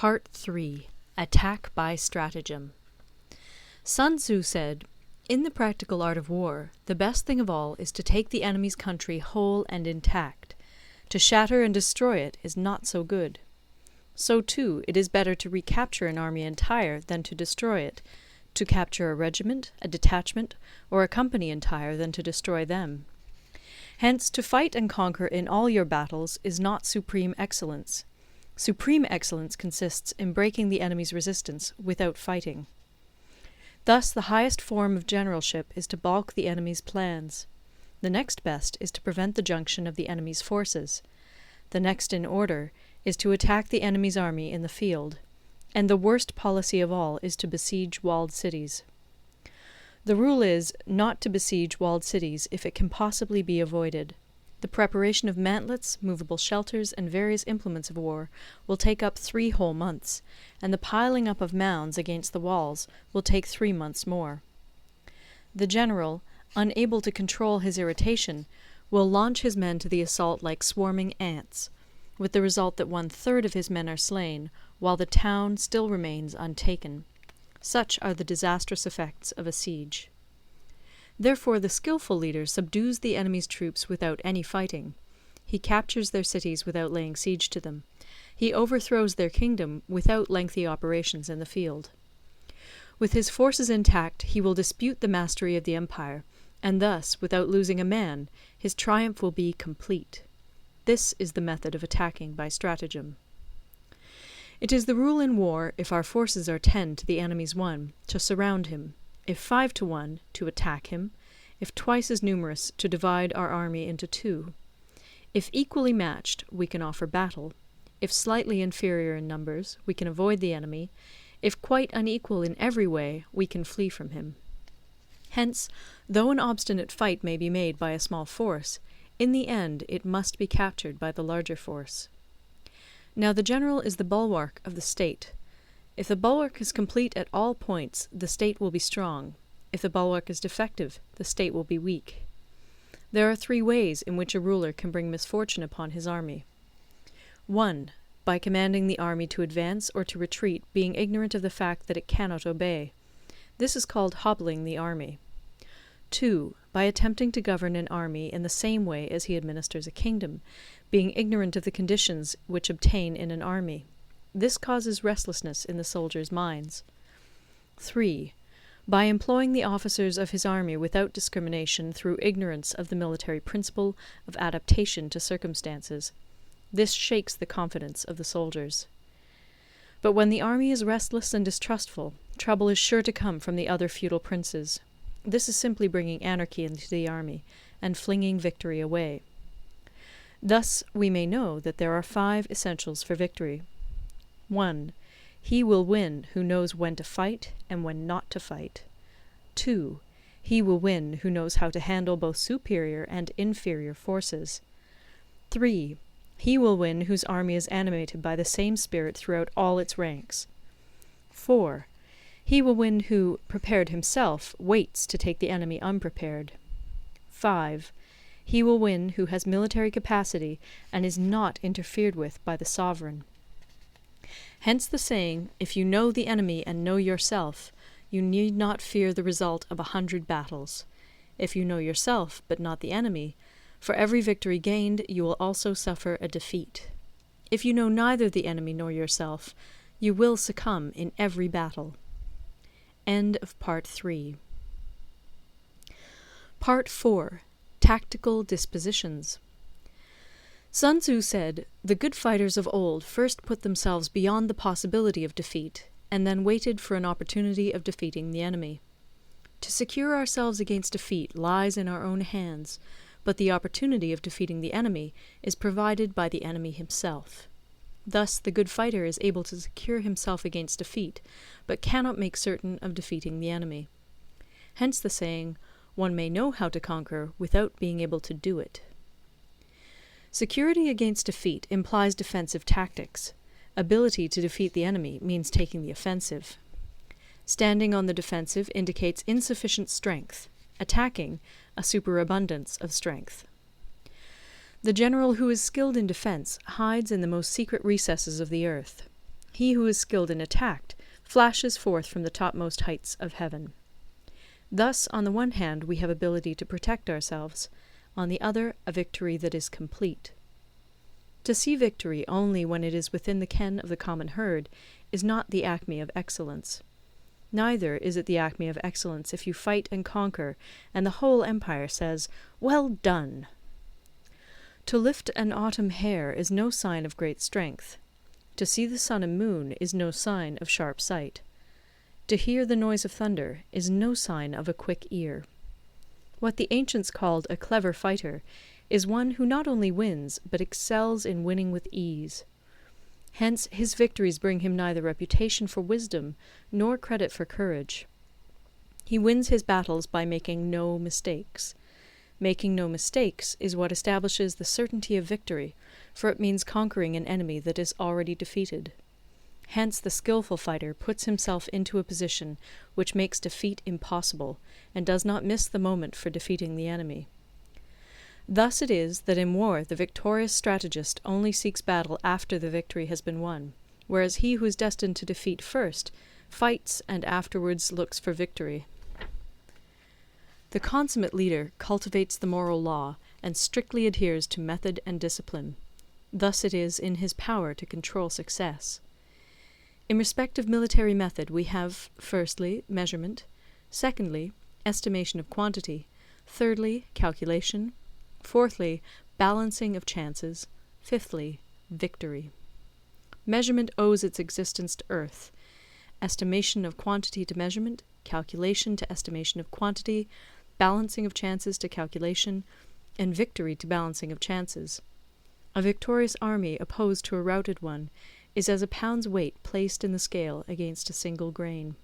Part 3. Attack by Stratagem. Sun Tzu said, "In the practical art of war, the best thing of all is to take the enemy's country whole and intact. To shatter and destroy it is not so good. So too, it is better to recapture an army entire than to destroy it, to capture a regiment, a detachment, or a company entire than to destroy them. Hence, to fight and conquer in all your battles is not supreme excellence. Supreme excellence consists in breaking the enemy's resistance without fighting. Thus, the highest form of generalship is to balk the enemy's plans. The next best is to prevent the junction of the enemy's forces. The next in order is to attack the enemy's army in the field. And the worst policy of all is to besiege walled cities. The rule is, not to besiege walled cities if it can possibly be avoided. The preparation of mantlets, movable shelters, and various implements of war will take up 3 whole months, and the piling up of mounds against the walls will take 3 months more. The general, unable to control his irritation, will launch his men to the assault like swarming ants, with the result that 1/3 of his men are slain, while the town still remains untaken. Such are the disastrous effects of a siege. Therefore the skilful leader subdues the enemy's troops without any fighting. He captures their cities without laying siege to them. He overthrows their kingdom without lengthy operations in the field. With his forces intact, he will dispute the mastery of the empire, and thus, without losing a man, his triumph will be complete. This is the method of attacking by stratagem. It is the rule in war, if our forces are 10 to the enemy's 1, to surround him; if 5 to 1, to attack him; if twice as numerous, to divide our army into 2. If equally matched, we can offer battle; if slightly inferior in numbers, we can avoid the enemy; if quite unequal in every way, we can flee from him. Hence, though an obstinate fight may be made by a small force, in the end it must be captured by the larger force. Now the general is the bulwark of the state. If the bulwark is complete at all points, the state will be strong. If the bulwark is defective, the state will be weak. There are 3 ways in which a ruler can bring misfortune upon his army. 1. By commanding the army to advance or to retreat, being ignorant of the fact that it cannot obey. This is called hobbling the army. 2. By attempting to govern an army in the same way as he administers a kingdom, being ignorant of the conditions which obtain in an army. This causes restlessness in the soldiers' minds. 3. By employing the officers of his army without discrimination through ignorance of the military principle of adaptation to circumstances. This shakes the confidence of the soldiers. But when the army is restless and distrustful, trouble is sure to come from the other feudal princes. This is simply bringing anarchy into the army, and flinging victory away. Thus we may know that there are 5 essentials for victory. 1. He will win who knows when to fight and when not to fight. 2. He will win who knows how to handle both superior and inferior forces. 3. He will win whose army is animated by the same spirit throughout all its ranks. 4. He will win who, prepared himself, waits to take the enemy unprepared. 5. He will win who has military capacity and is not interfered with by the sovereign. Hence the saying, if you know the enemy and know yourself, you need not fear the result of 100 battles. If you know yourself, but not the enemy, for every victory gained you will also suffer a defeat. If you know neither the enemy nor yourself, you will succumb in every battle. End of Part 3. Part 4. Tactical Dispositions. Sun Tzu said, "The good fighters of old first put themselves beyond the possibility of defeat, and then waited for an opportunity of defeating the enemy. To secure ourselves against defeat lies in our own hands, but the opportunity of defeating the enemy is provided by the enemy himself. Thus the good fighter is able to secure himself against defeat, but cannot make certain of defeating the enemy. Hence the saying, one may know how to conquer without being able to do it." Security against defeat implies defensive tactics. Ability to defeat the enemy means taking the offensive. Standing on the defensive indicates insufficient strength. Attacking, a superabundance of strength. The general who is skilled in defence hides in the most secret recesses of the earth. He who is skilled in attack flashes forth from the topmost heights of heaven. Thus, on the one hand, we have ability to protect ourselves, on the other, a victory that is complete. To see victory only when it is within the ken of the common herd is not the acme of excellence. Neither is it the acme of excellence if you fight and conquer, and the whole empire says, "Well done!" To lift an autumn hair is no sign of great strength. To see the sun and moon is no sign of sharp sight. To hear the noise of thunder is no sign of a quick ear. What the ancients called a clever fighter is one who not only wins, but excels in winning with ease. Hence his victories bring him neither reputation for wisdom nor credit for courage. He wins his battles by making no mistakes. Making no mistakes is what establishes the certainty of victory, for it means conquering an enemy that is already defeated. Hence the skillful fighter puts himself into a position which makes defeat impossible, and does not miss the moment for defeating the enemy. Thus it is that in war the victorious strategist only seeks battle after the victory has been won, whereas he who is destined to defeat first fights and afterwards looks for victory. The consummate leader cultivates the moral law and strictly adheres to method and discipline. Thus it is in his power to control success. In respect of military method we have, firstly, measurement, secondly, estimation of quantity, thirdly, calculation, fourthly, balancing of chances, fifthly, victory. Measurement owes its existence to earth, estimation of quantity to measurement, calculation to estimation of quantity, balancing of chances to calculation, and victory to balancing of chances. A victorious army opposed to a routed one is as a pound's weight placed in the scale against a single grain.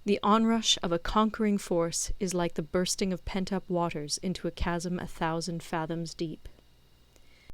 The onrush of a conquering force is like the bursting of pent-up waters into a chasm 1,000 fathoms deep.